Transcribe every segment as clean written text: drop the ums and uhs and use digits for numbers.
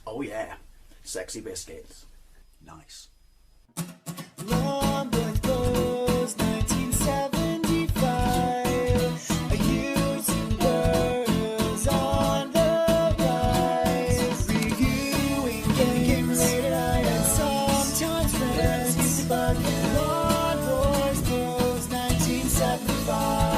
Oh yeah, sexy biscuits. Nice. Long boys blues, 1975. YouTubers on the rise, reviewing games late at night and sometimes friends. But Long boys blues, 1975.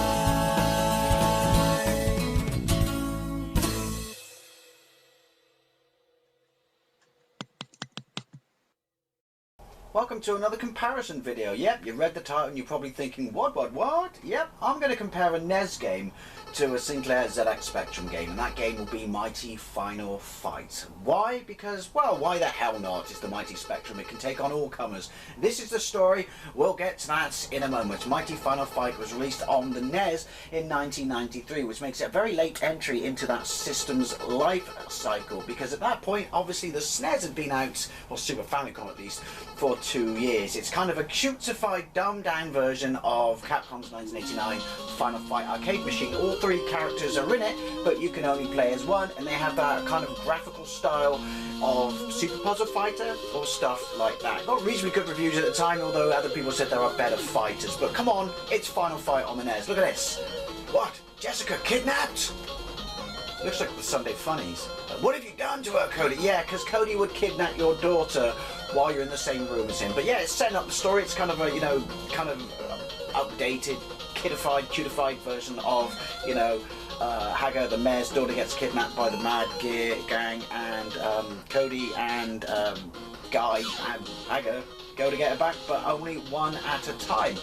Welcome to another comparison video. Yep, you read the title and you're probably thinking, what? Yep, I'm going to compare a NES game to a Sinclair ZX Spectrum game, and that game will be Mighty Final Fight. Why? Because, well, why the hell not? It's the Mighty Spectrum. It can take on all comers. This is the story. We'll get to that in a moment. Mighty Final Fight was released on the NES in 1993, which makes it a very late entry into that system's life cycle, because at that point, obviously, the SNES had been out, or Super Famicom at least, for 2 years. It's kind of a cutesified, dumbed-down version of Capcom's 1989 Final Fight arcade machine. All 3 characters are in it, but you can only play as one, and they have that kind of graphical style of Super Puzzle Fighter or stuff like that. Got reasonably good reviews at the time, although other people said there are better fighters. But come on, it's Final Fight on the NES. Look at this. What? Jessica kidnapped? Looks like the Sunday Funnies. What have you done to her, Cody? Yeah, because Cody would kidnap your daughter while you're in the same room as him. But yeah, it's setting up the story. It's kind of a, updated, cutified version of, Hagar, the mayor's daughter, gets kidnapped by the Mad Gear gang, and Cody and Guy and Hagar go to get her back, but only one at a time.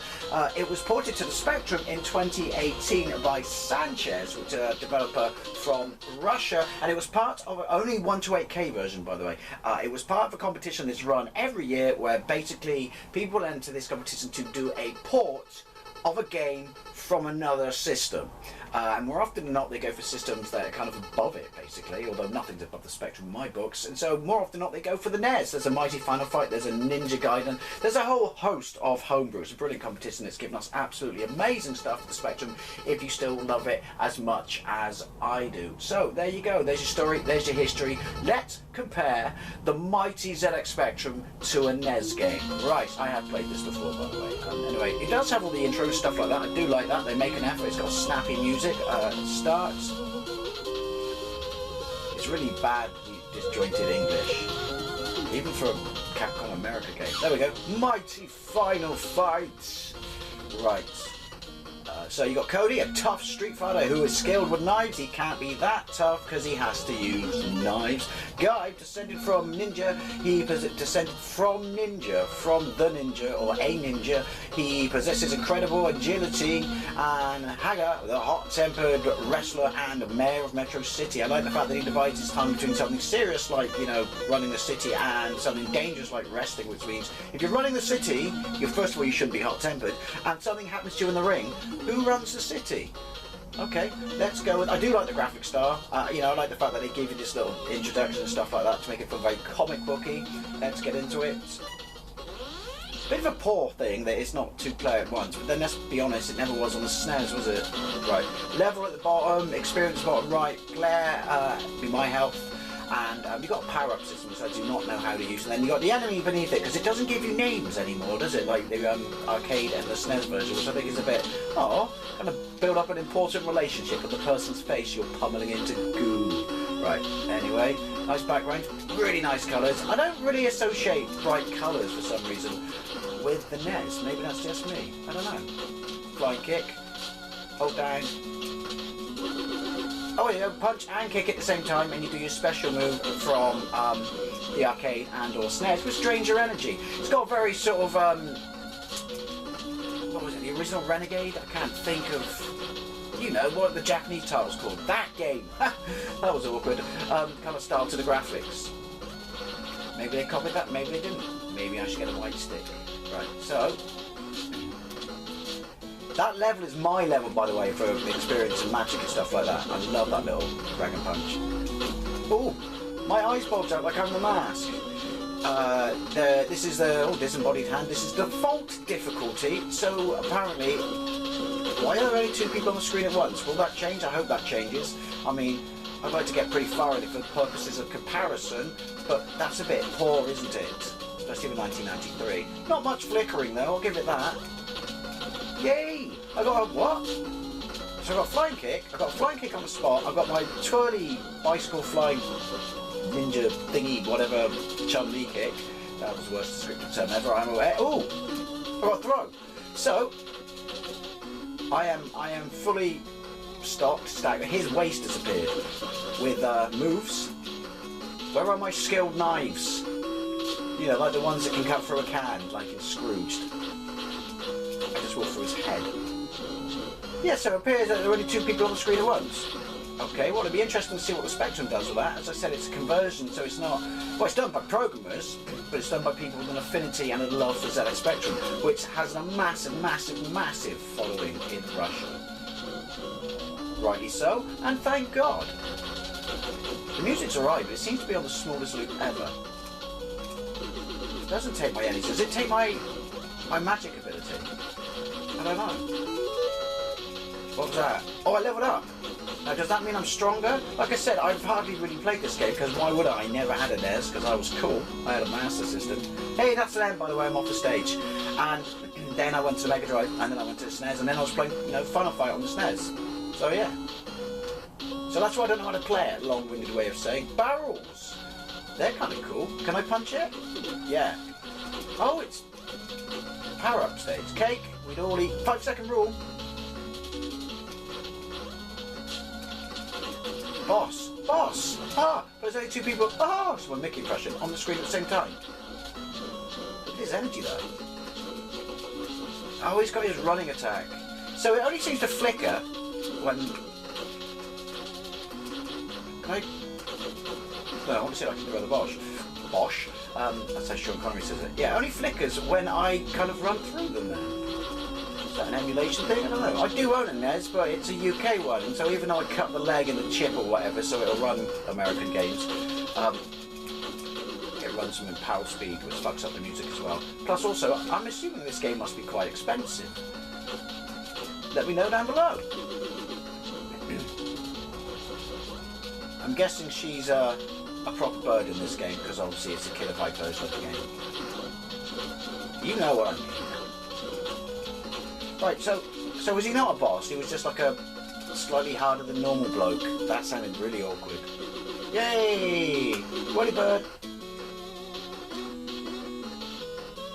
It was ported to the Spectrum in 2018 by Sanchez, which is a developer from Russia, and it was part of only 128K version, by the way. It was part of a competition that's run every year, where basically people enter this competition to do a port of a game from another system. And more often than not, they go for systems that are kind of above it, basically, although nothing's above the Spectrum in my books. And so more often than not, they go for the NES. There's a Mighty Final Fight, there's a Ninja Gaiden, there's a whole host of homebrew. It's a brilliant competition that's given us absolutely amazing stuff for the Spectrum, if you still love it as much as I do. So there you go, there's your story, there's your history. Let's compare the Mighty ZX Spectrum to a NES game. Right, I have played this before, by the way. Anyway, it does have all the intro stuff like that. I do like that. They make an effort. It's got snappy music. Starts. It's really bad, disjointed English, even for a Capcom America game. There we go. Mighty Final Fight. Right. So you got Cody, a tough street fighter who is skilled with knives. He can't be that tough because he has to use knives. Guy, descended from ninja. He descended from the ninja, or a ninja. He possesses incredible agility. And Hagar, the hot-tempered wrestler and mayor of Metro City. I like the fact that he divides his time between something serious like, running the city, and something dangerous like wrestling, which means if you're running the city, first of all, you shouldn't be hot-tempered, and something happens to you in the ring, who runs the city? Okay, let's go with... I do like the graphic style. I like the fact that they give you this little introduction and stuff like that to make it feel very comic booky. Let's get into it. Bit of a poor thing that it's not 2-player at once, but then let's be honest, it never was on the SNES, was it? Right, level at the bottom, experience bottom right, glare, be my health, and you've got a power-up system, which I do not know how to use, and then you've got the enemy beneath it, because it doesn't give you names anymore, does it? Like the arcade and the SNES version, which I think is a bit, kind of build up an important relationship with the person's face you're pummeling into goo. Right, anyway, nice background, really nice colours. I don't really associate bright colours for some reason with the NES. Maybe that's just me. I don't know. Flying kick, hold down. Oh, punch and kick at the same time, and you do your special move from the arcade and or SNES with Stranger Energy. It's got a very sort of, what was it, the original Renegade? I can't think of, what the Japanese title's called. That game! That was awkward. Kind of style to the graphics. Maybe they copied that, maybe they didn't. Maybe I should get a white stick. Right, so... that level is my level, by the way, for experience and magic and stuff like that. I love that little Dragon Punch. Oh, my eyes bulged out like I'm the mask. This is the disembodied hand. This is default difficulty. So apparently, why are there only 2 people on the screen at once? Will that change? I hope that changes. I mean, I'd like to get pretty far in it for purposes of comparison, but that's a bit poor, isn't it? Especially with 1993. Not much flickering though, I'll give it that. Yay! I got a what? So I got a flying kick, I got a flying kick on the spot, I got my twirly bicycle flying ninja thingy, whatever, Chun-Li kick. That was the worst descriptive term ever, I'm aware. Ooh! I got a throw. So, I am fully stocked, stacked. His waist has appeared with moves. Where are my skilled knives? You know, like the ones that can cut through a can, like in Scrooged. I just walked through his head. Yeah, so it appears that there are only two people on the screen at once. Okay, well, it'd be interesting to see what the Spectrum does with that. As I said, it's a conversion, so it's not... Well, it's done by programmers, but it's done by people with an affinity and a love for ZX Spectrum, which has a massive, massive, massive following in Russia. Rightly so, and thank God. The music's alright, but it seems to be on the smallest loop ever. It doesn't take my energy. Does it take my magic ability? I don't know. What was that? Oh, I leveled up. Now, does that mean I'm stronger? Like I said, I've hardly really played this game, because why would I? I never had a NES, because I was cool. I had a Master System. Hey, that's an end, by the way, I'm off the stage. And then I went to Mega Drive, and then I went to the SNES, and then I was playing, you know, Final Fight on the SNES. So, yeah. So that's why I don't know how to play it, long-winded way of saying. Barrels! They're kind of cool. Can I punch it? Yeah. Oh, it's power-up stage. Cake, we'd all eat. 5-second rule. Boss! Boss! Ah! But there's only two people. Ah! It's my Mickey impression on the screen at the same time. Look at his energy though. Oh, he's got his running attack. So it only seems to flicker when... Can I... No, I want to see if I can throw the Bosch. Bosch? That's how Sean Connery says it. Yeah, it only flickers when I kind of run through them then. Is that an emulation thing? I don't know. I do own a NES, but it's a UK one, and so even though I cut the leg in the chip or whatever, so it'll run American games, it runs them in power speed, which fucks up the music as well. Plus also, I'm assuming this game must be quite expensive. Let me know down below. I'm guessing she's a proper bird in this game, because obviously it's a kilobyte version of the game. You know what I mean. Right, so was he not a boss? He was just like a slightly harder than normal bloke. That sounded really awkward. Yay! Woolly bird!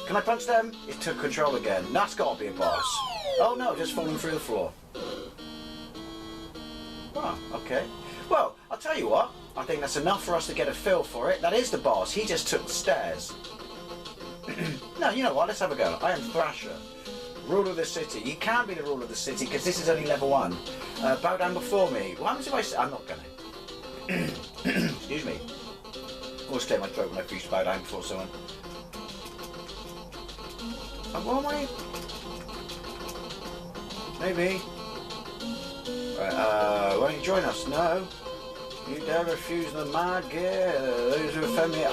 Can I punch them? It took control again. That's got to be a boss. Oh no, just falling through the floor. Oh, okay. Well, I'll tell you what. I think that's enough for us to get a feel for it. That is the boss. He just took the stairs. No, you know what? Let's have a go. I am Thrasher. Ruler of the city. You can't be the ruler of the city because this is only level 1. Bow down before me. What happens if I... I'm not gonna. Excuse me. Always clear my throat when I refuse to bow down before someone. What am I... Maybe. Right, won't you join us? No. You dare refuse the mad gear. Those who offend me...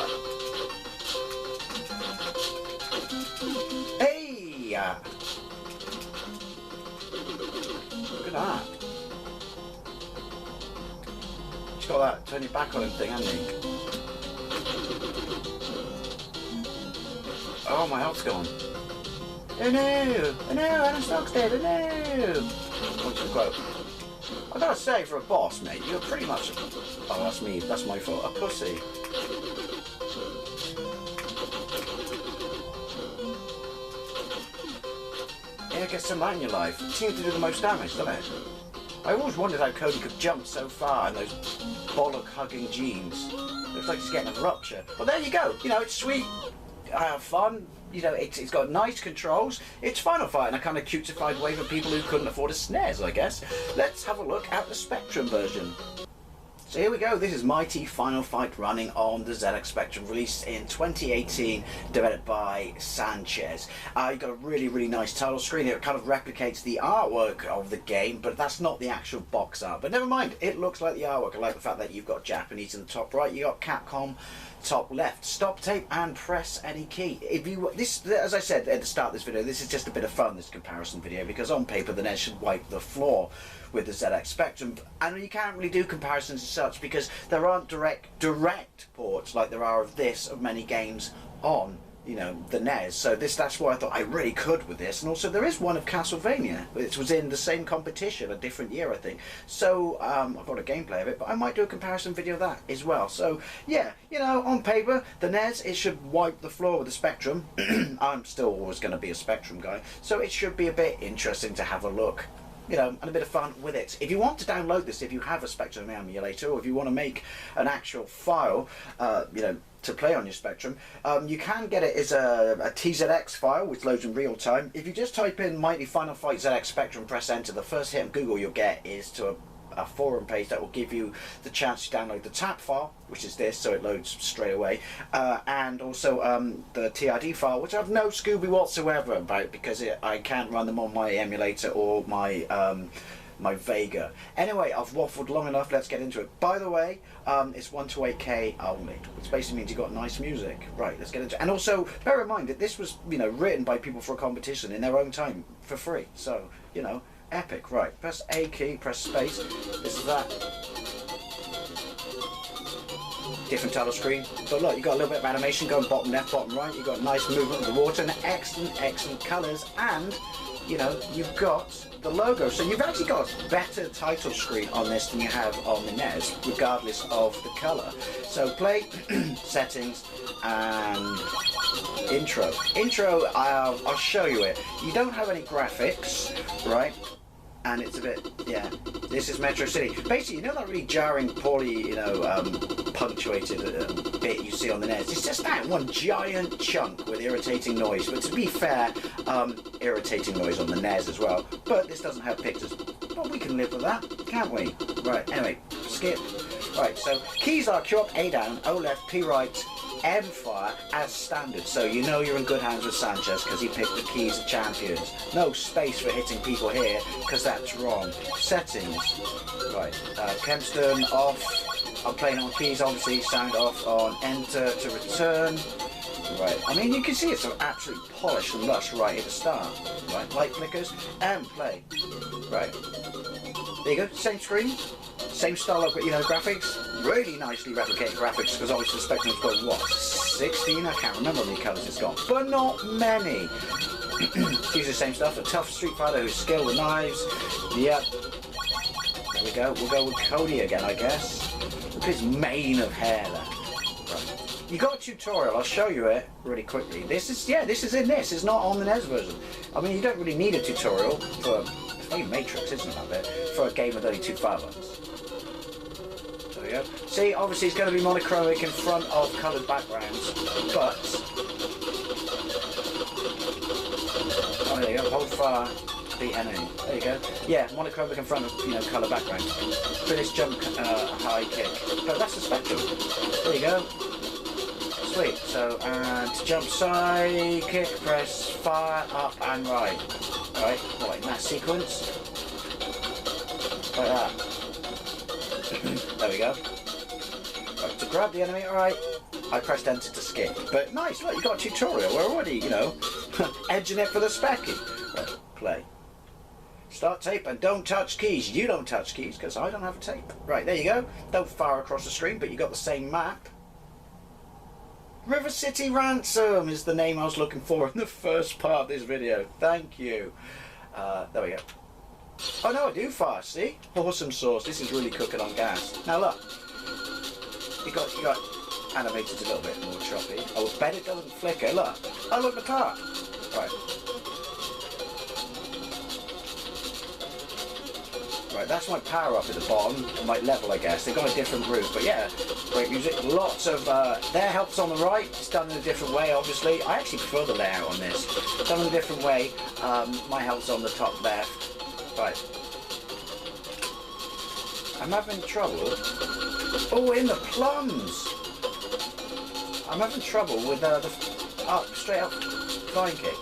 Hey! Look at that. He's got that turn your back on him thing, hasn't he? Oh, my health's gone. Oh no! Oh no! Adam Stock's dead! Oh no! What's the quote? I gotta say, for a boss, mate, you're pretty much... Oh, that's me. That's my fault. A pussy. Yeah, get some light in your life. It seems to do the most damage, doesn't it? I always wondered how Cody could jump so far in those bollock-hugging jeans. Looks like he's getting a rupture. Well, there you go. You know, it's sweet. I have fun. You know, it's got nice controls. It's Final Fight in a kind of cutified way for people who couldn't afford a SNES, I guess. Let's have a look at the Spectrum version. So here we go, this is Mighty Final Fight running on the ZX Spectrum, released in 2018, developed by Sanchez. You've got a really, really nice title screen here. It kind of replicates the artwork of the game, but that's not the actual box art. But never mind, it looks like the artwork. I like the fact that you've got Japanese in the top right, you got Capcom top left. Stop tape and press any key. If you this, as I said at the start of this video, this is just a bit of fun, this comparison video, because on paper the NES should wipe the floor with the ZX Spectrum, and you can't really do comparisons as such because there aren't direct ports like there are of many games on, you know, the NES. So that's why I thought I really could with this. And also there is one of Castlevania, which was in the same competition, a different year I think. So I've got a gameplay of it, but I might do a comparison video of that as well. So yeah, you know, on paper the NES, it should wipe the floor with the Spectrum. I'm still always going to be a Spectrum guy, so it should be a bit interesting to have a look, you know, and a bit of fun with it. If you want to download this, if you have a Spectrum emulator, or if you want to make an actual file, you know, to play on your Spectrum, you can get it as a TZX file, which loads in real time. If you just type in Mighty Final Fight ZX Spectrum, press enter, the first hit on Google you'll get is to a forum page that will give you the chance to download the TAP file, which is this, so it loads straight away, and also the TRD file, which I've no Scooby whatsoever about because I can't run them on my emulator or my my Vega. Anyway, I've waffled long enough, let's get into it. By the way, it's 128K only, which basically means you got nice music. Right, let's get into it. And also, bear in mind that this was, you know, written by people for a competition in their own time for free. So, you know, epic. Right, press A key, press space. This is that. Different title screen. But look, you got a little bit of animation going bottom left, bottom right. You've got nice movement of the water and excellent colours. And, you know, you've got the logo. So you've actually got a better title screen on this than you have on the NES, regardless of the colour. So play, settings, and intro. Intro, I'll show you it. You don't have any graphics, right? And it's a bit, yeah, this is Metro City. Basically, you know that really jarring, poorly, you know, punctuated bit you see on the NES? It's just that one giant chunk with irritating noise. But to be fair, irritating noise on the NES as well. But this doesn't have pictures. But we can live with that, can't we? Right, anyway, skip. Right, so keys are Q up, A down, O left, P right, M fire as standard, so you know you're in good hands with Sanchez because he picked the keys of champions. No space for hitting people here because that's wrong. Settings, right, Kempston off, I'm playing on keys obviously, sound off on enter to return. Right, I mean you can see it's an absolute polish and lush right at the start. Right, light flickers and play. Right, there you go, same screen. Same style of, you know, graphics, really nicely replicated graphics because obviously the Spectrum's got what, 16? I can't remember how many colours it's got, but not many. Use the same stuff, a tough Street Fighter who's skilled with knives. Yep. There we go, we'll go with Cody again, I guess. Look at his mane of hair there. Right. You got a tutorial, I'll show you it really quickly. This is, yeah, this is in this, it's not on the NES version. I mean, you don't really need a tutorial for, it's only Matrix, isn't it, that bit, for a game with only 2 file buttons. Go. See, obviously it's going to be monochromatic in front of coloured backgrounds, but oh, there you go. Hold fire, beat enemy. There you go. Yeah, monochromatic in front of, you know, colour background. Finish jump high kick. But that's the Spectrum. There you go. Sweet. So and to jump side kick, press fire up and right. Right. What, in that sequence? Like that. There we go. Right, to grab the enemy, alright. I pressed enter to skip. But nice, look, you got a tutorial. We're already, you know, edging it for the specky. Right, play. Start tape and don't touch keys. You don't touch keys because I don't have a tape. Right, there you go. Don't fire across the screen, but you got the same map. River City Ransom is the name I was looking for in the first part of this video. Thank you. There we go. Oh no, I do fire, see? Awesome sauce, this is really cooking on gas. Now look, you got animated a little bit more choppy. Oh, bet it doesn't flicker, look. Oh look, the car. Right. Right, that's my power up at the bottom, my level I guess. They've got a different route, but yeah, great music. Lots of, their help's on the right, it's done in a different way obviously. I actually prefer the layout on this. Done in a different way, my help's on the top left. Right. I'm having trouble. Oh, in the plums! I'm having trouble with the up, straight up flying kick.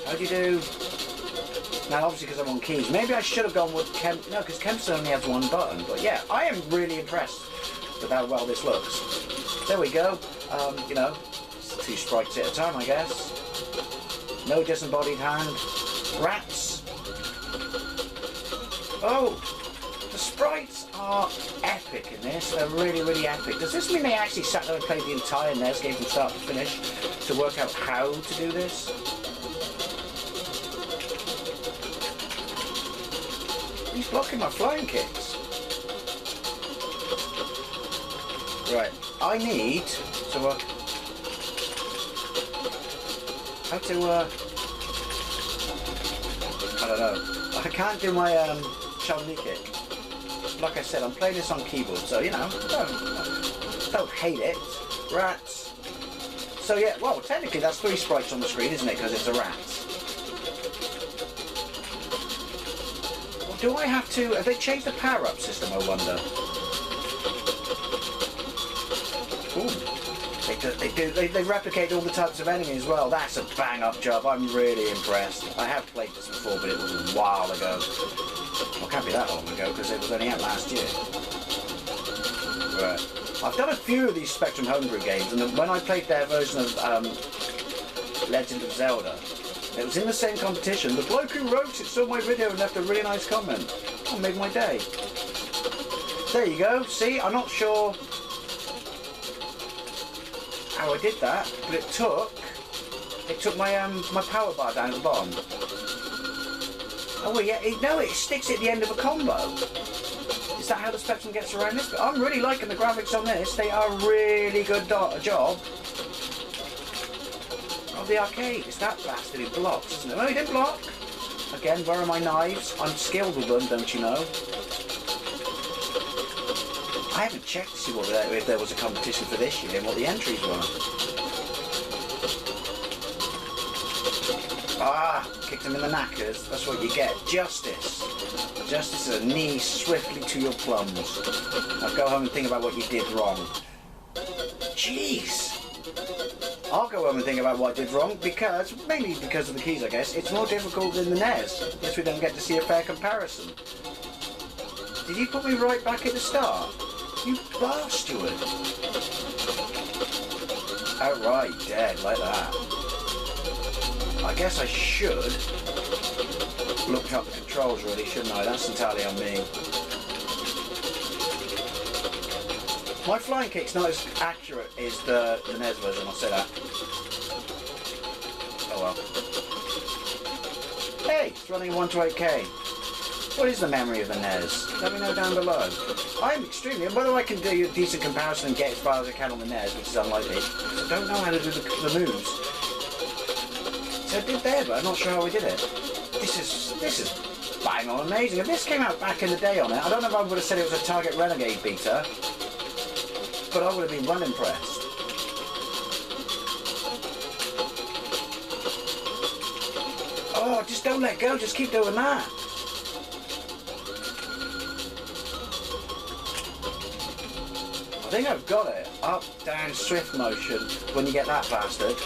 How do you do? Now, obviously, because I'm on keys. Maybe I should have gone with Kemp. No, because Kempston only has one button. But yeah, I am really impressed with how well this looks. There we go. You know, 2 sprites at a time, I guess. No disembodied hand. Rats. Oh, the sprites are epic in this. They're really, really epic. Does this mean they actually sat there and played the entire NES game from start to finish to work out how to do this? He's blocking my flying kicks. Right, I need to how to I don't know. I can't do my Chun-Li kick. Like I said, I'm playing this on keyboard, so you know, don't hate it. Rats. So yeah, well, technically that's 3 sprites on the screen, isn't it? Because it's a rat. Well, do I have to? Have they changed the power-up system? I wonder. Ooh. They replicate all the types of enemy as well. That's a bang-up job. I'm really impressed. I have played this before, but it was a while ago. Well, it can't be that long ago because it was only out last year. Right. I've done a few of these Spectrum homebrew games, and when I played their version of Legend of Zelda, it was in the same competition. The bloke who wrote it saw my video and left a really nice comment. That made my day. There you go. See, I'm not sure how I did that, but it took my my power bar down at the bottom. Oh well, yeah, no, it sticks at the end of a combo. Is that how the Spectrum gets around this? But I'm really liking the graphics on this. They are really good job of the arcade. It's that bastard who blocks, isn't it? No, he didn't block. Again, where are my knives? I'm skilled with them, don't you know? I haven't checked to see if there was a competition for this year and what the entries were. Ah, kicked him in the knackers. That's what you get. Justice. Justice is a knee swiftly to your plums. Now go home and think about what you did wrong. Jeez. I'll go home and think about what I did wrong because, mainly because of the keys I guess, it's more difficult than the NES. Guess we don't get to see a fair comparison. Did you put me right back at the start? You bastard! Outright dead like that. I guess I should look up the controls really, shouldn't I? That's entirely on me. My flying kick's not as accurate as the NES version, I'll say that. Oh well. Hey, it's running 1 to 8K. What is the memory of the NES? Let me know down below. I'm extremely, whether I can do a decent comparison and get as far as I can on the NES, which is unlikely, I don't know how to do the moves. So I did there, but I'm not sure how we did it. This is bang on amazing. If this came out back in the day on it, I don't know if I would have said it was a Target Renegade beta, but I would have been well impressed. Oh, just don't let go, just keep doing that. I think I've got it. Up, down, swift motion when you get that bastard.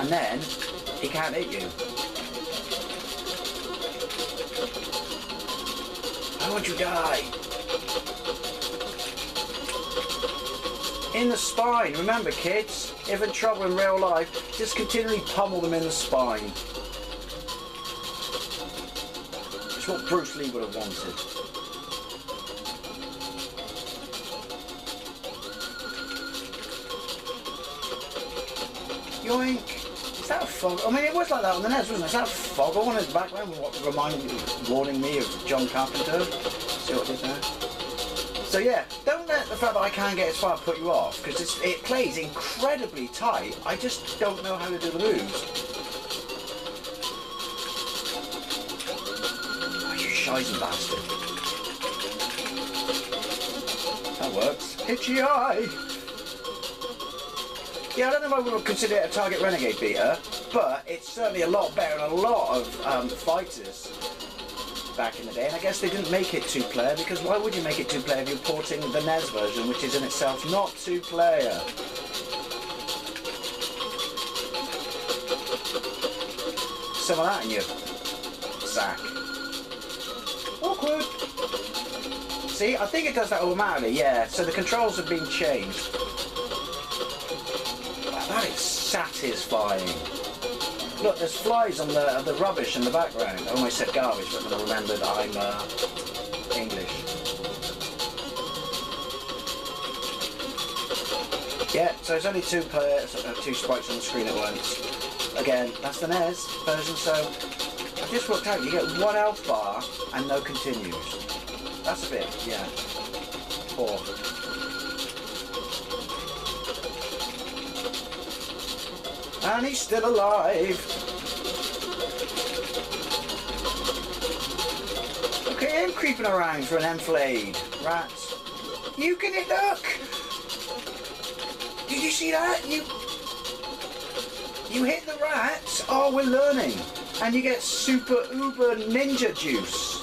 And then he can't hit you. How would you die? In the spine. Remember kids, if in trouble in real life, just continually pummel them in the spine. It's what Bruce Lee would have wanted. Yoink! Is that a fog? I mean, it was like that on the NES, wasn't it? Is that a fog on his background? What warning me of John Carpenter? See what I did there? So yeah, don't let the fact that I can't get as far put you off, because it plays incredibly tight. I just don't know how to do the moves. Oh, you shizen bastard! That works. Itchy eye. Yeah, I don't know if I would consider it a Target Renegade beta, but it's certainly a lot better than a lot of fighters back in the day. And I guess they didn't make it 2-player, because why would you make it 2-player if you're porting the NES version, which is in itself not 2-player? Some of that in your sack. Awkward. See, I think it does that automatically, yeah. So the controls have been changed. That is satisfying. Look, there's flies on the rubbish in the background. I almost said garbage, but then I remembered I'm English. Yeah, so it's only two sprites on the screen at once. Again, that's the NES version, so I've just worked out you get one health bar and no continues. That's a bit, yeah, poor. And he's still alive. Look at him creeping around for an enfilade. Rats. You can hit, look! Did you see that? You hit the rats. Oh, we're learning. And you get super uber ninja juice.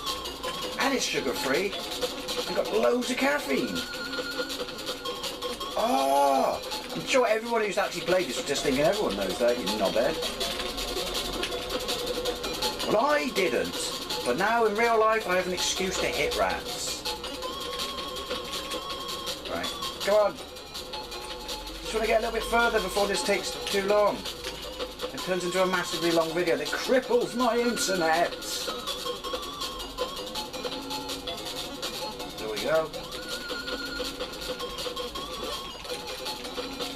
And it's sugar free. And got loads of caffeine. Oh, I'm sure everyone who's actually played this was just thinking everyone knows that, you knobhead. Well, I didn't. But now in real life I have an excuse to hit rats. Right, go on. Just want to get a little bit further before this takes too long. It turns into a massively long video that cripples my internet. There we go.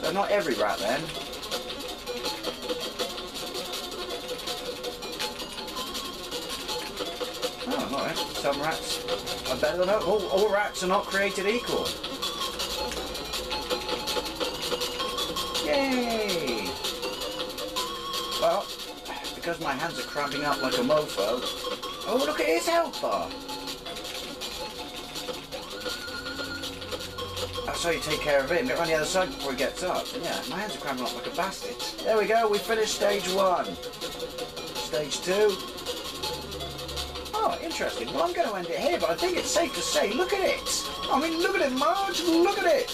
So not every rat then. Oh, alright. Some rats are better than others. All rats are not created equal. Yay! Well, because my hands are cramping up like a mofo. Oh, look at his health bar. That's how you take care of him. Get around the other side before he gets up. Yeah, my hands are cramping up like a bastard. There we go. We finished stage 1. Stage 2. Oh, interesting. Well, I'm going to end it here, but I think it's safe to say, look at it. I mean, look at it, Marge. Look at it.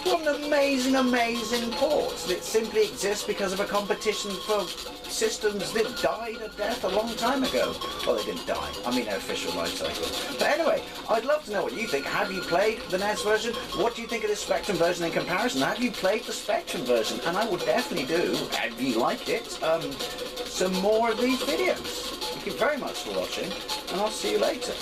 What an amazing, amazing port that simply exists because of a competition for systems that died a death a long time ago. Well, they didn't die. I mean, their official life cycle. But anyway, I'd love to know what you think. Have you played the NES version? What do you think of the Spectrum version in comparison? Have you played the Spectrum version? And I will definitely do, if you like it, some more of these videos. Thank you very much for watching, and I'll see you later.